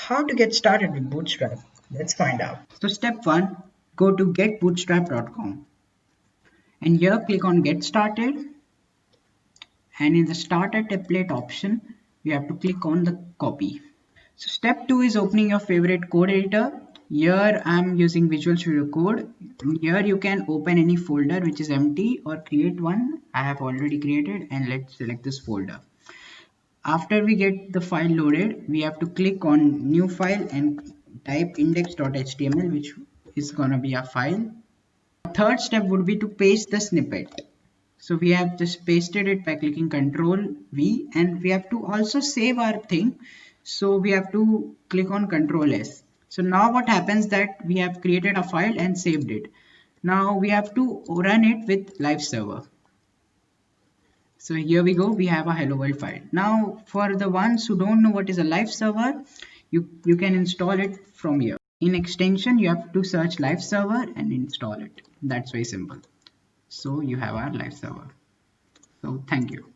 How to get started with Bootstrap? Let's find out. So step 1, go to getbootstrap.com and here click on get started, and in the starter template option we have to click on the copy. So step 2 is opening your favorite code editor. Here I'm using Visual Studio Code. Here you can open any folder which is empty or create one. I have already created, and let's select this folder. After we get the file loaded, we have to click on new file and type index.html, which is gonna be a file. Third step would be to paste the snippet. So we have just pasted it by clicking Ctrl V, and we have to also save our thing. So we have to click on Ctrl S. So now what happens that we have created a file and saved it. Now we have to run it with live server. So here we go, we have a hello world file. Now for the ones who don't know what is a live server, you can install it from here. In extension, you have to search live server and install it. That's very simple. So you have our live server. So thank you.